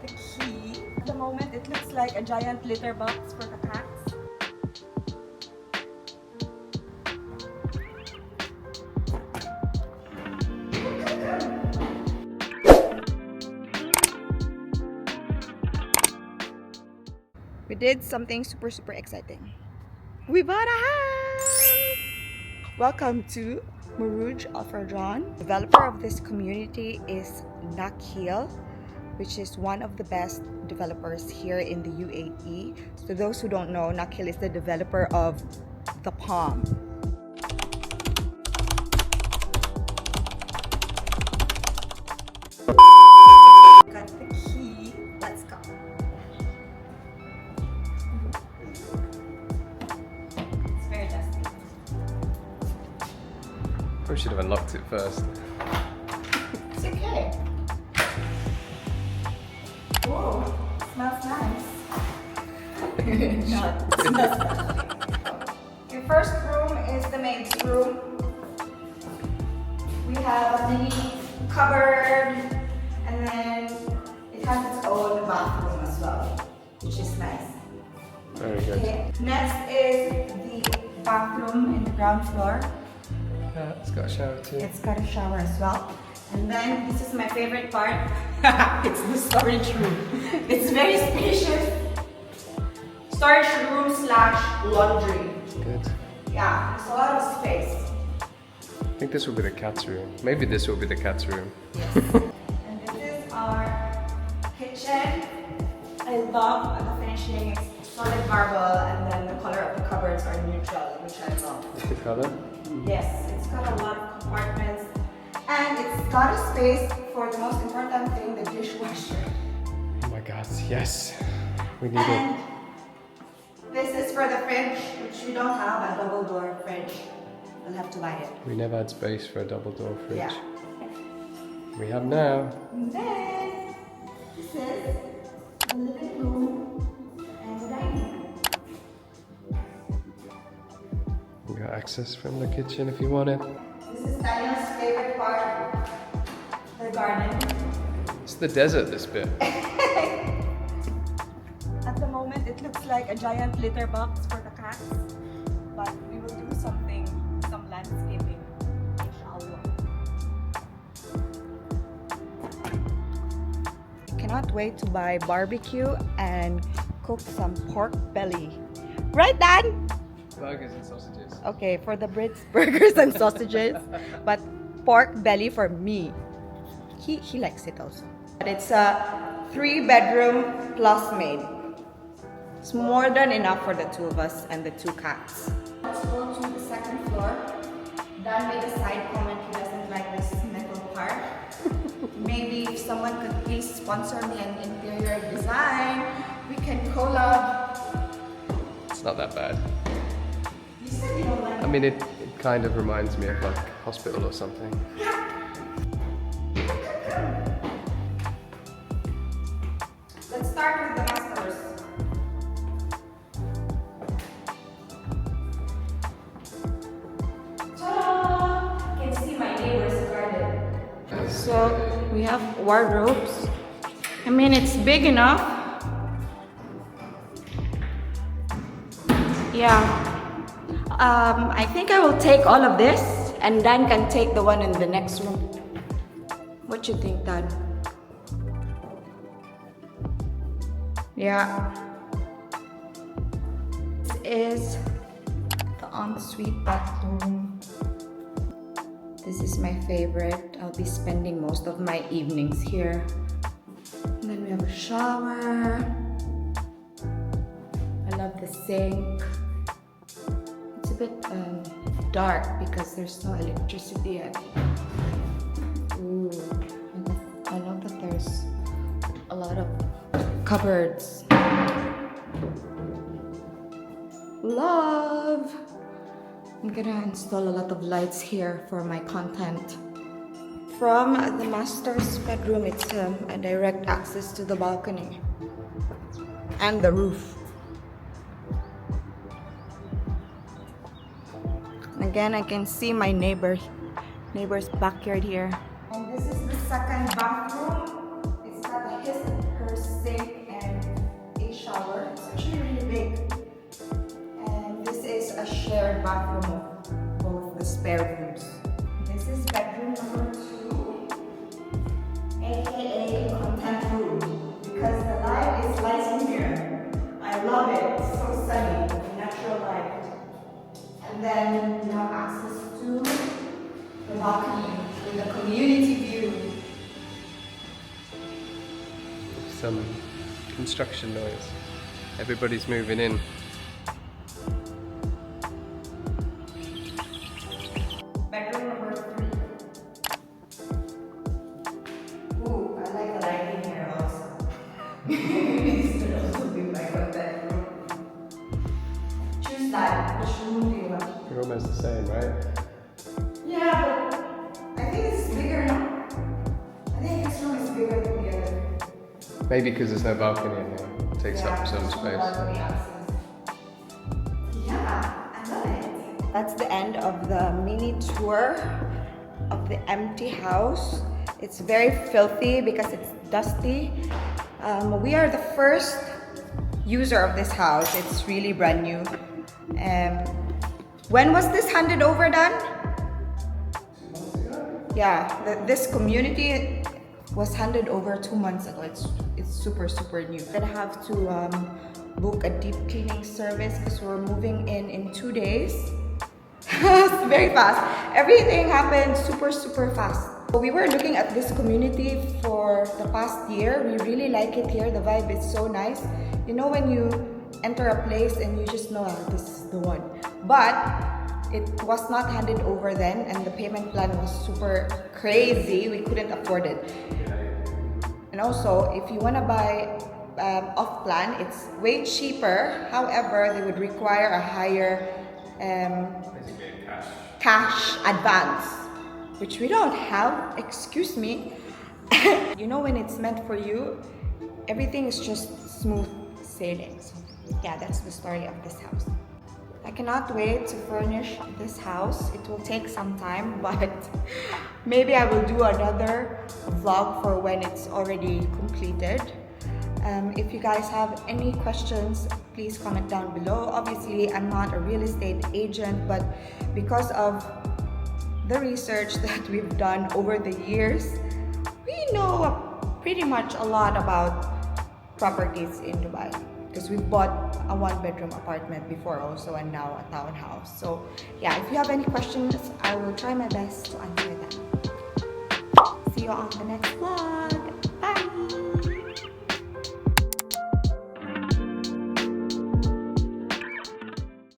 the key. At the moment, it looks like a giant litter box for the cats. We did something super exciting. We bought a house! Welcome to Murooj Al Furjan. Developer of this community is Sheikh, which is one of the best developers here in the UAE. So those who don't know, Sheikh is the developer of the Palm. Got the key. Let's go. It's very dusty. We should have unlocked it first. It's okay. Whoa, smells nice. No, it smells The first room is the maid's room. We have a mini cupboard, and then it has its own bathroom as well, which is nice. Very good. Okay. Next is the bathroom in the ground floor. Yeah, it's got a shower too. It's got a shower as well. And then this is my favorite part. It's the storage room. It's very spacious. Storage room / laundry. Good. Yeah, there's a lot of space. I think this will be the cat's room. Maybe this will be the cat's room. Yes. And this is our kitchen. I love the finishing. It's solid marble, and then the color of the cupboards are neutral, which I love. The color? Yes, it's got a lot of compartments, and it's got a space for the most important thing, the dishwasher. Oh my god, yes. We need And it. this is for the fridge, which we don't have a double door fridge. We'll have to buy it. We never had space for a double door fridge. Yeah. We have now. And then this is the living room and the dining room. We got access from the kitchen if you want it. This is Daniel's favorite part, the garden. It's the desert, this bit. At the moment, it looks like a giant litter box for the cats, but we will do some landscaping, inshallah. I cannot wait to buy barbecue and cook some pork belly. Right, Dan? Burgers and sausages. Okay, for the Brits, burgers and sausages, but pork belly for me. He likes it also. But it's a 3-bedroom plus maid. It's more than enough for the 2 of us and the 2 cats. Let's go to the second floor. Dan made a side comment, he doesn't like this metal part. Maybe if someone could please sponsor me an interior design, we can collab. It's not that bad. You said you don't like I mean, it kind of reminds me of like hospital or something. Let's start with the masters. Ta-da! You can see my neighbor's garden. So we have wardrobes. I mean, it's big enough. Yeah. I think I will take all of this, and Dan can take the one in the next room. What you think, Dan? Yeah. This is the ensuite bathroom. This is my favorite. I'll be spending most of my evenings here. And then we have a shower. I love the sink. It's a bit dark because there's no electricity yet. Ooh, I know that there's a lot of cupboards. Love! I'm gonna install a lot of lights here for my content. From the master's bedroom, it's a direct access to the balcony and the roof. Again, I can see my neighbor's backyard here. And this is the second bathroom. It's got her bathroom of both the spare rooms. This is bedroom number 2, aka content room, because the light is light in here. I love it. It's so sunny, natural light. And then you have access to the balcony with the community view. Some construction noise. Everybody's moving in. Bedroom number 3. Ooh, I like the lighting here also. This could also be my content room. Choose that. Which room do you want? You're almost the same, right? Yeah, but I think this is bigger now. I think this room is bigger than the other. Maybe because there's no balcony in here. It takes up some there's no space. balcony access. Yeah, I love it. That's the end of the mini tour of the empty house. It's very filthy because it's dusty. We are the first user of this house. It's really brand new. When was this handed over, Dan? 2 months ago? Yeah, this community was handed over 2 months ago. It's super new. I have to book a deep cleaning service because we're moving in 2 days. It's very fast. Everything happened super fast. We were looking at this community for the past year. We really like it here. The vibe is so nice. You know when you enter a place and you just know, this is the one. But it was not handed over then, and the payment plan was super crazy. We couldn't afford it. And also, if you want to buy off plan, it's way cheaper. However, they would require a higher cash advance, which we don't have. Excuse me. You know when it's meant for you, everything is just smooth sailing. So yeah, that's the story of this house. I cannot wait to furnish this house. It will take some time, but maybe I will do another vlog for when it's already completed. If you guys have any questions, please comment down below. Obviously, I'm not a real estate agent, but because of the research that we've done over the years, we know pretty much a lot about properties in Dubai. Because we bought a 1-bedroom apartment before also, and now a townhouse. So yeah, if you have any questions, I will try my best to answer them. See you on the next vlog. Bye!